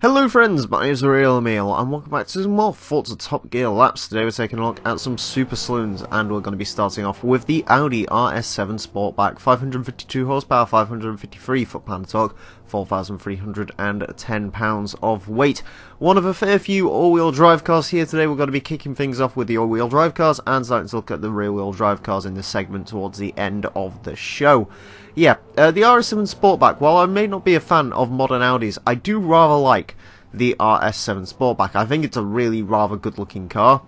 Hello friends, my name is Emile and welcome back to some more Forza Top Gear laps. Today we're taking a look at some super saloons and we're going to be starting off with the Audi RS7 Sportback, 552 horsepower, 553 foot-pound of torque, 4,310 pounds of weight. One of a fair few all-wheel drive cars here today. We're going to be kicking things off with the all-wheel drive cars and starting to look at the rear-wheel drive cars in this segment towards the end of the show. Yeah, the RS7 Sportback, while I may not be a fan of modern Audis, I do rather like the RS7 Sportback. I think it's a really rather good looking car,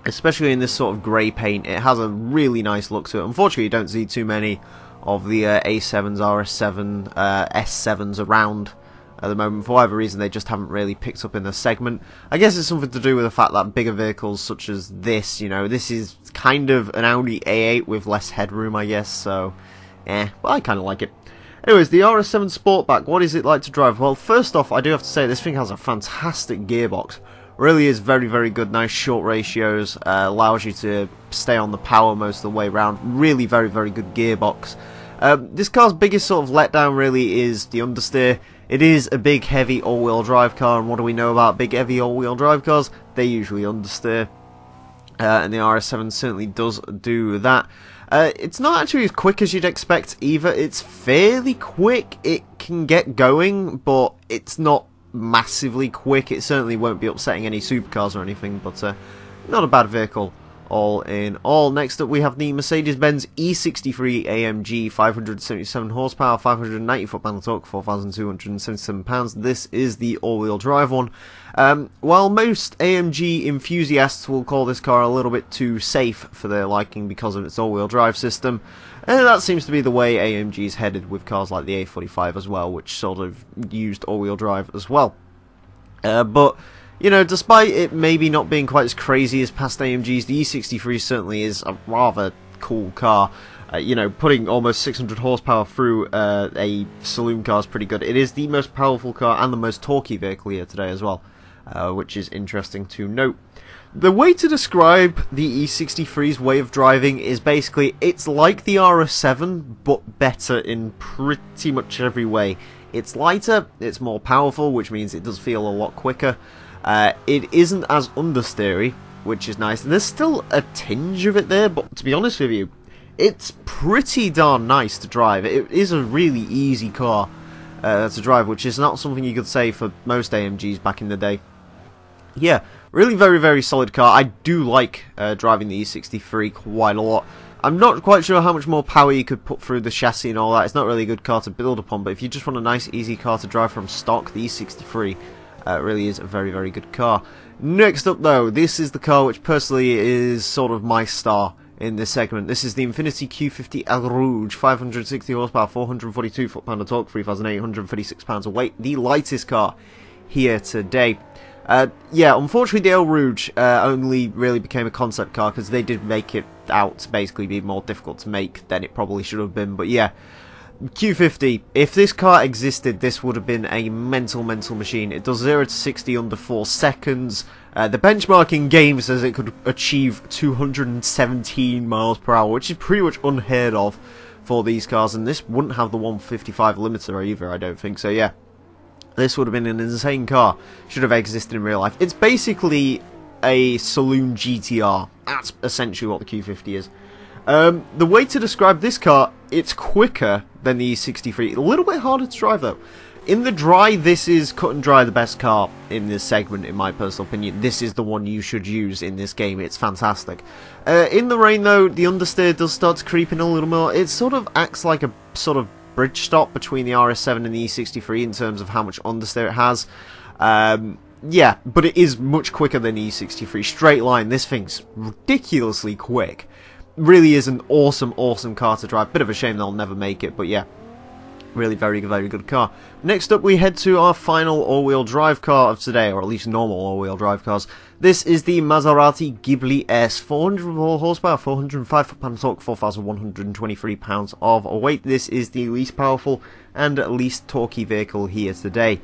especially in this sort of grey paint. It has a really nice look to it. Unfortunately, you don't see too many of the A7s, RS7, S7s around at the moment. For whatever reason, they just haven't really picked up in the segment. I guess it's something to do with the fact that bigger vehicles such as this, you know, this is kind of an Audi A8 with less headroom, I guess, so well, I kind of like it. Anyways, the RS7 Sportback, what is it like to drive? Well, first off, I do have to say this thing has a fantastic gearbox. Really is very, very good. Nice short ratios, allows you to stay on the power most of the way around. Really very, very good gearbox. This car's biggest sort of letdown really is the understeer. It is a big, heavy all-wheel drive car, and what do we know about big, heavy all-wheel drive cars? They usually understeer, and the RS7 certainly does do that. It's not actually as quick as you'd expect either. It's fairly quick. It can get going, but it's not massively quick. It certainly won't be upsetting any supercars or anything, but not a bad vehicle all in all. Next up we have the Mercedes-Benz E63 AMG, 577 horsepower, 590 foot-pound of torque, 4,277 pounds. This is the all-wheel drive one. While most AMG enthusiasts will call this car a little bit too safe for their liking because of its all-wheel drive system, that seems to be the way AMG is headed with cars like the A45 as well, which sort of used all-wheel drive as well. But you know, despite it maybe not being quite as crazy as past AMGs, the E63 certainly is a rather cool car. You know, putting almost 600 horsepower through a saloon car is pretty good. It is the most powerful car and the most torquey vehicle here today as well, which is interesting to note. The way to describe the E63's way of driving is basically, it's like the RS7, but better in pretty much every way. It's lighter, it's more powerful, which means it does feel a lot quicker. It isn't as understeery, which is nice. And there's still a tinge of it there, but to be honest with you, it's pretty darn nice to drive. It is a really easy car to drive, which is not something you could say for most AMGs back in the day. Yeah, really very, very solid car. I do like driving the E63 quite a lot. I'm not quite sure how much more power you could put through the chassis and all that. It's not really a good car to build upon, but if you just want a nice, easy car to drive from stock, the E63 really is a very, very good car. Next up though, this is the car which personally is sort of my star in this segment. This is the Infiniti Q50 Rouge, 560 horsepower, 442 foot-pound of torque, 3,836 pounds of weight. The lightest car here today. Yeah, unfortunately the Rouge only really became a concept car because they did make it out to basically be more difficult to make than it probably should have been, but yeah. Q50, if this car existed, this would have been a mental machine. It does 0 to 60 under 4 seconds. The benchmark in game says it could achieve 217 miles per hour, which is pretty much unheard of for these cars, and this wouldn't have the 155 limiter either, I don't think. So yeah, this would have been an insane car. Should have existed in real life. It's basically a saloon GTR. That's essentially what the Q50 is. The way to describe this car, it's quicker than the E63. A little bit harder to drive though. In the dry, this is cut and dry the best car in this segment, in my personal opinion. This is the one you should use in this game. It's fantastic. In the rain though, the understeer does start to creep in a little more. It sort of acts like a sort of bridge stop between the RS7 and the E63 in terms of how much understeer it has. Yeah, but it is much quicker than the E63. Straight line, this thing's ridiculously quick. Really is an awesome car to drive. Bit of a shame they'll never make it, but yeah, really very, very good car. Next up we head to our final all-wheel drive car of today, or at least normal all-wheel drive cars. This is the Maserati Ghibli S, 404 horsepower, 405 foot-pound of torque, 4,123 pounds of weight. This is the least powerful and least torquey vehicle here today.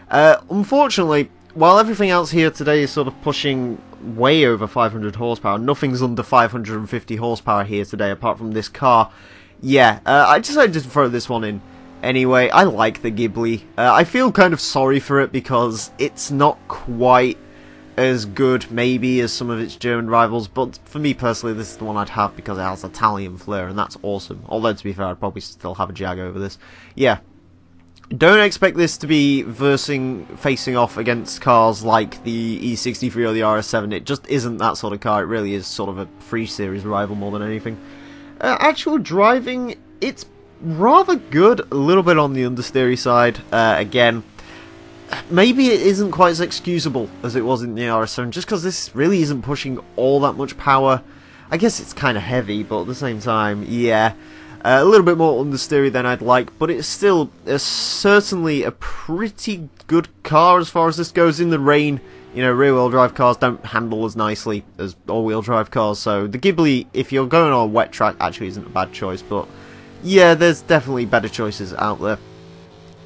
Unfortunately, while everything else here today is sort of pushing way over 500 horsepower, nothing's under 550 horsepower here today apart from this car. Yeah, I decided to throw this one in Anyway, I like the Ghibli. I feel kind of sorry for it because it's not quite as good, maybe, as some of its German rivals, but for me personally, this is the one I'd have because it has Italian flair, and that's awesome. Although, to be fair, I'd probably still have a Jag over this. Yeah. Don't expect this to be facing off against cars like the E63 or the RS7. It just isn't that sort of car. It really is sort of a free series rival more than anything. Actual driving, it's rather good. A little bit on the understeery side. Again, maybe it isn't quite as excusable as it was in the RS7, just because this really isn't pushing all that much power. I guess it's kind of heavy, but at the same time, yeah. A little bit more understeery than I'd like, but it's still certainly a pretty good car as far as this goes. In the rain, you know, rear-wheel drive cars don't handle as nicely as all-wheel drive cars, so the Ghibli, if you're going on a wet track, actually isn't a bad choice, but yeah, there's definitely better choices out there.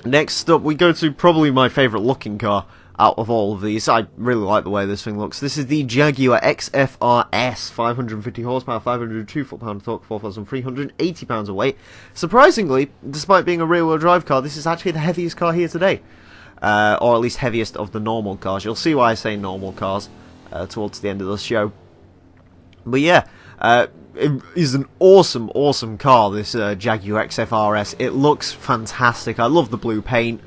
Next up, we go to probably my favourite looking car out of all of these. I really like the way this thing looks. This is the Jaguar XFR-S, 550 horsepower, 502 foot-pound of torque, 4,380 pounds of weight. Surprisingly, despite being a rear-wheel drive car, this is actually the heaviest car here today. Or at least heaviest of the normal cars. You'll see why I say normal cars towards the end of the show. But yeah, it is an awesome, awesome car, this Jaguar XFR-S. It looks fantastic. I love the blue paint.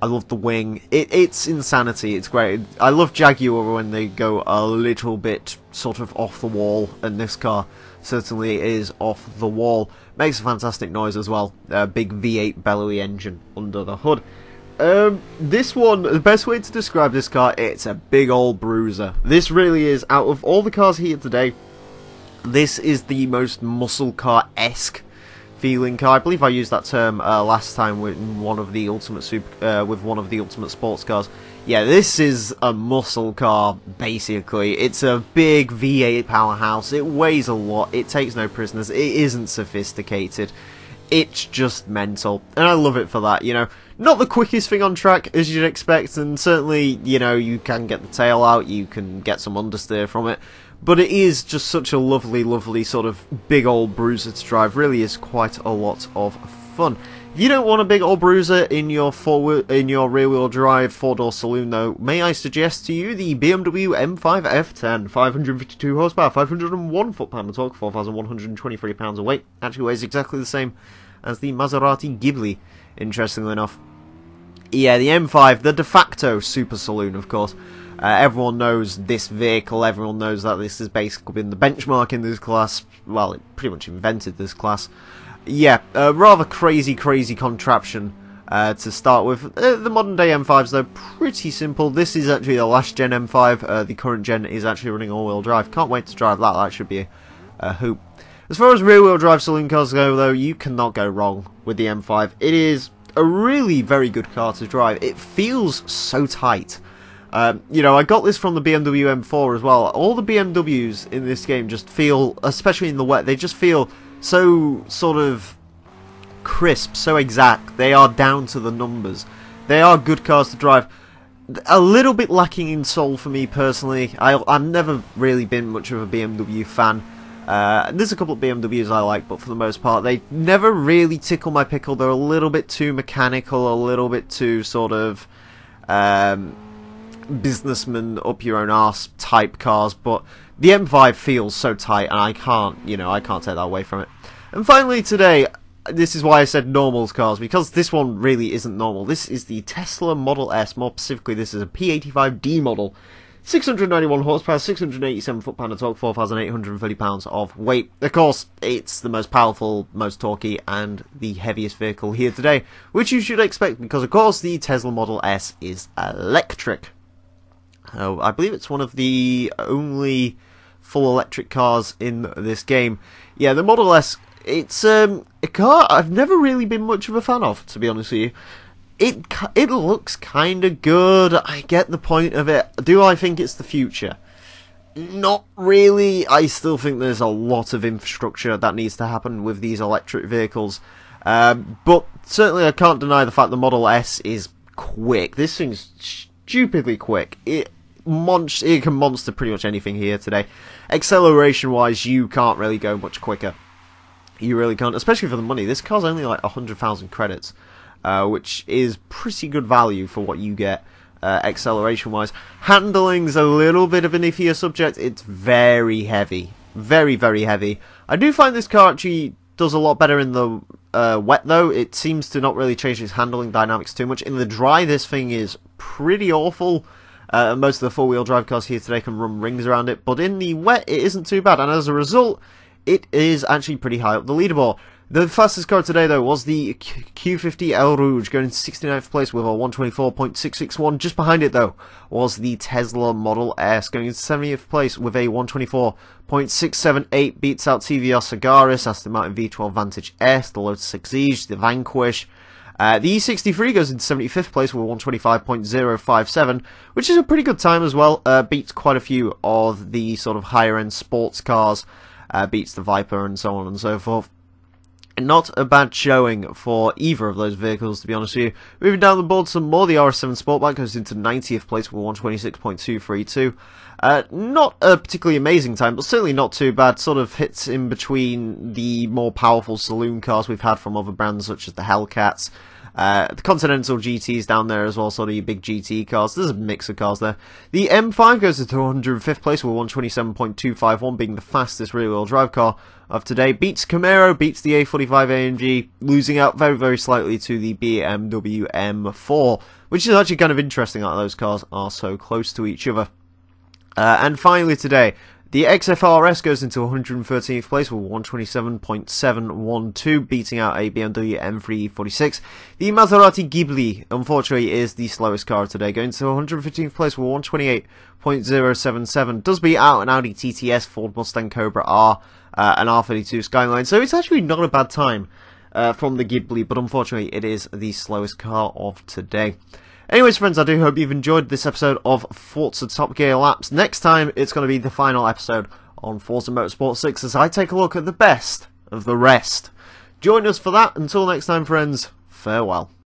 I love the wing. It's insanity. It's great. I love Jaguar when they go a little bit sort of off the wall, and this car certainly is off the wall. Makes a fantastic noise as well. Big V8 bellowy engine under the hood. This one, the best way to describe this car, it's a big old bruiser. This really is, out of all the cars here today, this is the most muscle car-esque feeling car. I believe I used that term last time with one of the ultimate sports cars. Yeah, this is a muscle car, basically. It's a big V8 powerhouse. It weighs a lot. It takes no prisoners. It isn't sophisticated. It's just mental, and I love it for that, you know. Not the quickest thing on track, as you'd expect, and certainly, you know, you can get the tail out, you can get some understeer from it, but it is just such a lovely, lovely sort of big old bruiser to drive. Really is quite a lot of fun. If you don't want a big old bruiser in your rear-wheel drive four-door saloon, though, may I suggest to you the BMW M5 F10, 552 horsepower, 501 foot-pound of torque, 4,123 pounds of weight. Actually weighs exactly the same as the Maserati Ghibli, interestingly enough. Yeah, the M5, the de facto super saloon, of course. Everyone knows this vehicle, everyone knows that this has basically been the benchmark in this class. Well, it pretty much invented this class. Yeah, a rather crazy contraption to start with. The modern day M5s, though, pretty simple. This is actually the last gen M5. The current gen is actually running all-wheel drive. Can't wait to drive that. That should be a hoop. As far as rear-wheel drive saloon cars go, though, you cannot go wrong with the M5. It is a really very good car to drive. It feels so tight. You know, I got this from the BMW M4 as well. All the BMWs in this game just feel, especially in the wet, they just feel so sort of crisp, so exact. They are down to the numbers. They are good cars to drive. A little bit lacking in soul for me personally. I've never really been much of a BMW fan. There's a couple of BMWs I like, but for the most part, they never really tickle my pickle. They're a little bit too mechanical, a little bit too sort of businessman up your own arse type cars. But the M5 feels so tight, and I can't take that away from it. And finally today, this is why I said normals cars, because this one really isn't normal. This is the Tesla Model S. More specifically, this is a P85D model. 691 horsepower, 687 foot-pound of torque, 4,830 pounds of weight. Of course, it's the most powerful, most torquey, and the heaviest vehicle here today, which you should expect because, of course, the Tesla Model S is electric. I believe it's one of the only full electric cars in this game. Yeah, the Model S, it's a car I've never really been much of a fan of, to be honest with you. It looks kind of good. I get the point of it. Do I think it's the future? Not really. I still think there's a lot of infrastructure that needs to happen with these electric vehicles. But certainly I can't deny the fact the Model S is quick. This thing's stupidly quick. It can monster pretty much anything here today. Acceleration-wise, you can't really go much quicker. You really can't, especially for the money. This car's only like 100,000 credits. which is pretty good value for what you get acceleration wise. Handling's a little bit of an iffier subject. It's very heavy, very heavy. I do find this car actually does a lot better in the wet though. It seems to not really change its handling dynamics too much. In the dry, this thing is pretty awful. Most of the four-wheel drive cars here today can run rings around it, but in the wet it isn't too bad, and as a result it is actually pretty high up the leaderboard. The fastest car today though was the Q50 Rouge, going into 69th place with a 124.661. Just behind it though was the Tesla Model S, going into 70th place with a 124.678, beats out TVR Sagaris, Aston Martin V12 Vantage S, the Lotus Exige, the Vanquish. The E63 goes into 75th place with 125.057, which is a pretty good time as well. Beats quite a few of the sort of higher end sports cars, beats the Viper and so on and so forth. Not a bad showing for either of those vehicles, to be honest with you. Moving down the board some more, the RS7 Sportback goes into 90th place with 126.232. Not a particularly amazing time, but certainly not too bad. Sort of hits in between the more powerful saloon cars we've had from other brands such as the Hellcats. The Continental GTs down there as well, sort of your big GT cars. There's a mix of cars there. The M5 goes into 105th place with 127.251, being the fastest rear-wheel drive car of today. Beats Camaro, beats the A45 AMG, losing out very slightly to the BMW M4, which is actually kind of interesting that those cars are so close to each other. And finally today, the XFR-S goes into 113th place with 127.712, beating out a BMW M3 The Maserati Ghibli, unfortunately, is the slowest car today, going to 115th place with 128.077. Does beat out an Audi TTS, Ford Mustang Cobra R, and R32 Skyline, so it's actually not a bad time from the Ghibli, but unfortunately it is the slowest car of today. Anyways, friends, I do hope you've enjoyed this episode of Forza Top Gear Laps. Next time, it's going to be the final episode on Forza Motorsport 6 as I take a look at the best of the rest. Join us for that. Until next time, friends, farewell.